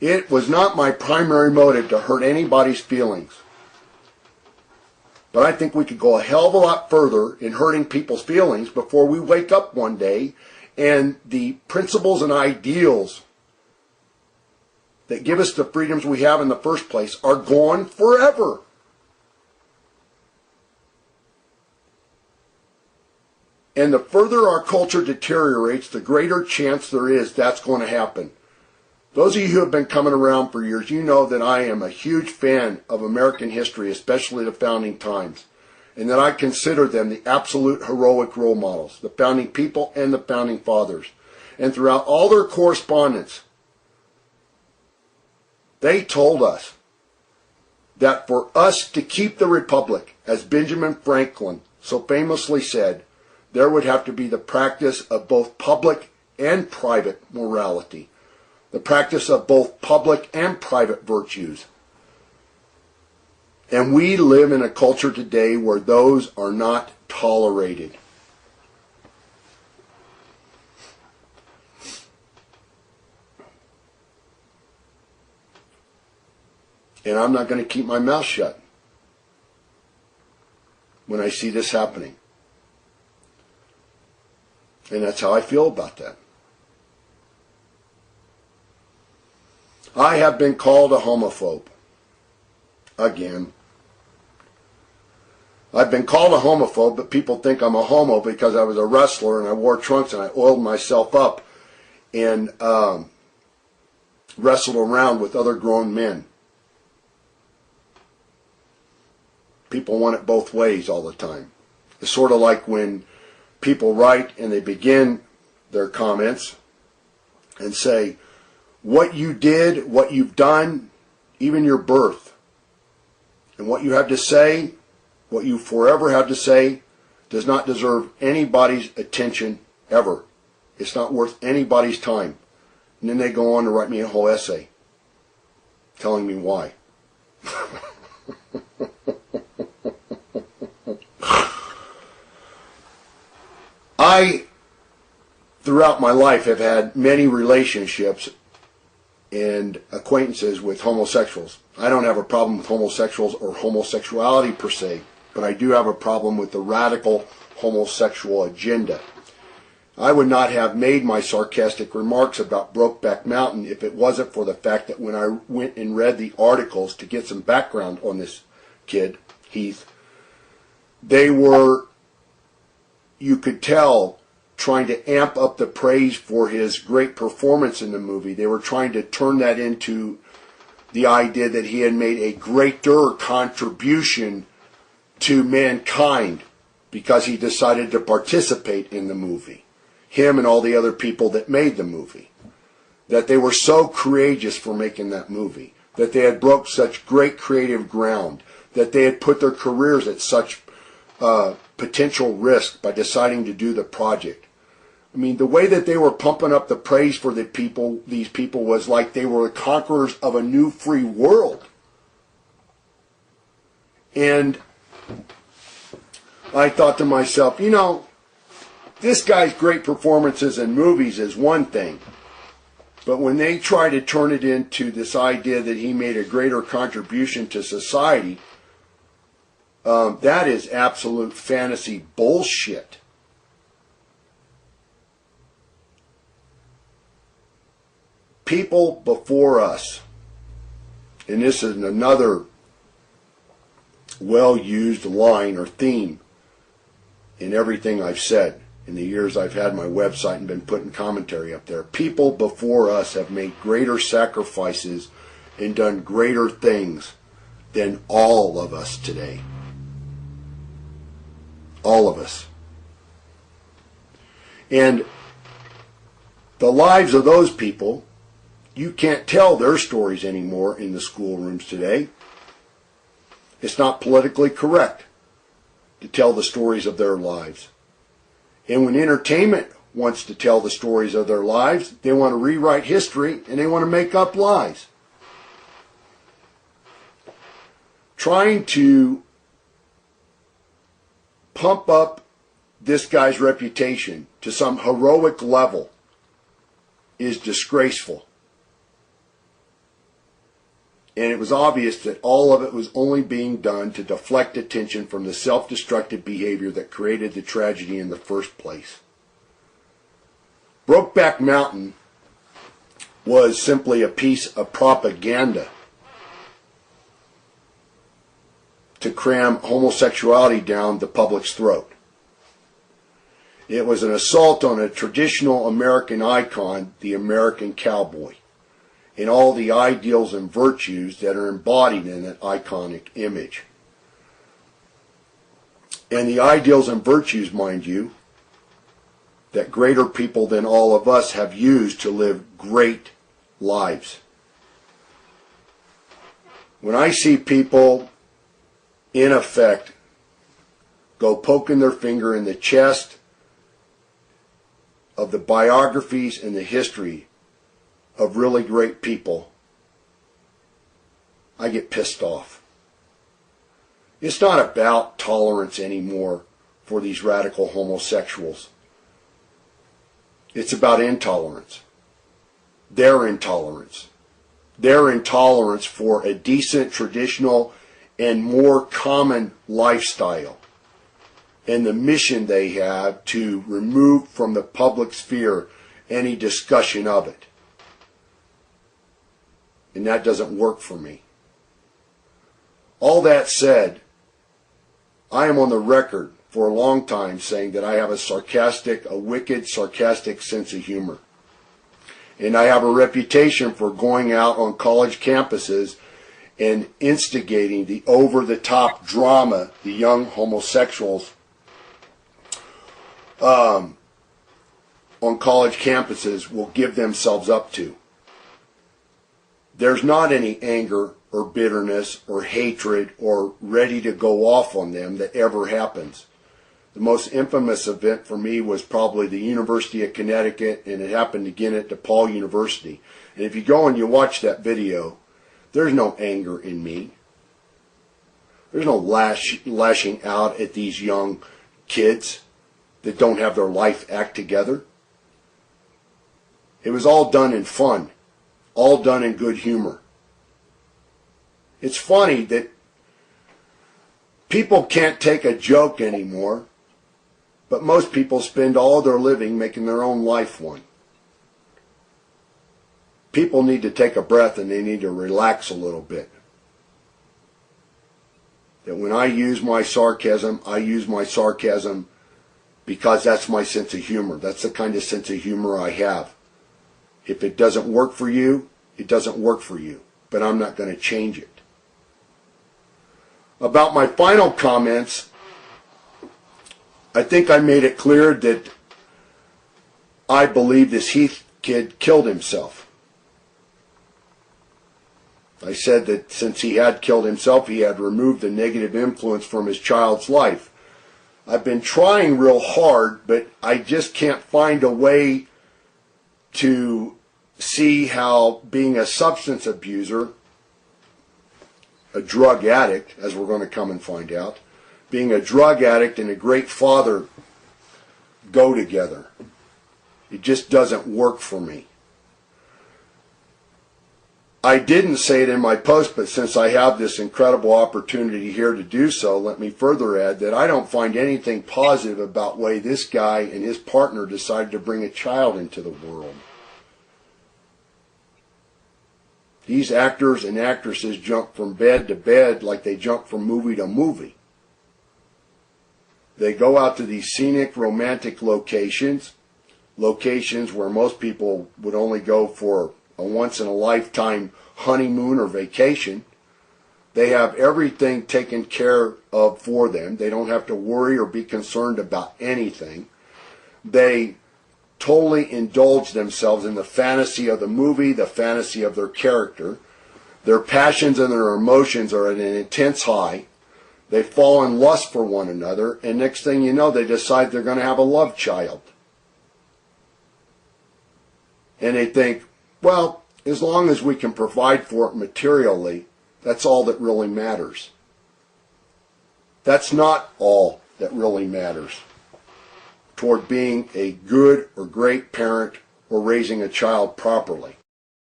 It was not my primary motive to hurt anybody's feelings. But I think we could go a hell of a lot further in hurting people's feelings before we wake up one day and the principles and ideals that give us the freedoms we have in the first place are gone forever. And the further our culture deteriorates, the greater chance there is that's going to happen. Those of you who have been coming around for years, you know that I am a huge fan of American history, especially the founding times, and that I consider them the absolute heroic role models, the founding people and the founding fathers. And throughout all their correspondence, they told us that for us to keep the republic, as Benjamin Franklin so famously said, there would have to be the practice of both public and private morality, the practice of both public and private virtues. And we live in a culture today where those are not tolerated. And I'm not going to keep my mouth shut when I see this happening. And that's how I feel about that. I have been called a homophobe. Again. I've been called a homophobe, but people think I'm a homo because I was a wrestler and I wore trunks and I oiled myself up and wrestled around with other grown men. People want it both ways all the time. It's sort of like when people write and they begin their comments and say, what you did, what you've done, even your birth, and what you have to say, what you forever have to say, does not deserve anybody's attention ever. It's not worth anybody's time. And then they go on to write me a whole essay telling me why. I, throughout my life, have had many relationships and acquaintances with homosexuals. I don't have a problem with homosexuals or homosexuality per se, but I do have a problem with the radical homosexual agenda. I would not have made my sarcastic remarks about Brokeback Mountain if it wasn't for the fact that when I went and read the articles to get some background on this kid, Heath, they were, you could tell, trying to amp up the praise for his great performance in the movie. They were trying to turn that into the idea that he had made a greater contribution to mankind because he decided to participate in the movie. Him and all the other people that made the movie. That they were so courageous for making that movie. That they had broke such great creative ground. That they had put their careers at such potential risk by deciding to do the project. I mean, the way that they were pumping up the praise for these people was like they were the conquerors of a new free world. And I thought to myself, you know, this guy's great performances in movies is one thing. But when they try to turn it into this idea that he made a greater contribution to society, that is absolute fantasy bullshit. People before us, and this is another well-used line or theme in everything I've said in the years I've had my website and been putting commentary up there. People before us have made greater sacrifices and done greater things than all of us today. All of us. And the lives of those people, you can't tell their stories anymore in the schoolrooms today. It's not politically correct to tell the stories of their lives. And when entertainment wants to tell the stories of their lives, they want to rewrite history and they want to make up lies. Trying to pump up this guy's reputation to some heroic level is disgraceful. and it was obvious that all of it was only being done to deflect attention from the self-destructive behavior that created the tragedy in the first place. Brokeback Mountain was simply a piece of propaganda to cram homosexuality down the public's throat. It was an assault on a traditional American icon, the American cowboy, and all the ideals and virtues that are embodied in that iconic image. And the ideals and virtues, mind you, that greater people than all of us have used to live great lives. When I see people, in effect, go poking their finger in the chest of the biographies and the history of really great people, I get pissed off. It's not about tolerance anymore for these radical homosexuals. It's about intolerance. Their intolerance. Their intolerance for a decent, traditional, and more common lifestyle. And the mission they have to remove from the public sphere any discussion of it. And that doesn't work for me. All that said, I am on the record for a long time saying that I have a wicked, sarcastic sense of humor. And I have a reputation for going out on college campuses and instigating the over-the-top drama the young homosexuals on college campuses will give themselves up to. There's not any anger or bitterness or hatred or ready to go off on them that ever happens. The most infamous event for me was probably the University of Connecticut, and it happened again at DePaul University. And if you go and you watch that video, there's no anger in me. There's no lashing out at these young kids that don't have their life act together. It was all done in fun, all done in good humor. It's funny that people can't take a joke anymore, but most people spend all their living making their own life one. People need to take a breath and they need to relax a little bit. That when I use my sarcasm, I use my sarcasm because that's my sense of humor. That's the kind of sense of humor I have. If it doesn't work for you, it doesn't work for you. But I'm not going to change it. About my final comments, I think I made it clear that I believe this Heath kid killed himself. I said that since he had killed himself, he had removed the negative influence from his child's life. I've been trying real hard, but I just can't find a way to see how being a substance abuser, a drug addict, as we're going to come and find out, being a drug addict and a great father go together. It just doesn't work for me. I didn't say it in my post, but since I have this incredible opportunity here to do so, let me further add that I don't find anything positive about the way this guy and his partner decided to bring a child into the world. These actors and actresses jump from bed to bed like they jump from movie to movie. They go out to these scenic, romantic locations where most people would only go for a once-in-a-lifetime honeymoon or vacation. They have everything taken care of for them. They don't have to worry or be concerned about anything. They totally indulge themselves in the fantasy of the movie, the fantasy of their character. Their passions and their emotions are at an intense high. They fall in lust for one another, and next thing you know, they decide they're going to have a love child. And they think, well, as long as we can provide for it materially, that's all that really matters. That's not all that really matters toward being a good or great parent or raising a child properly.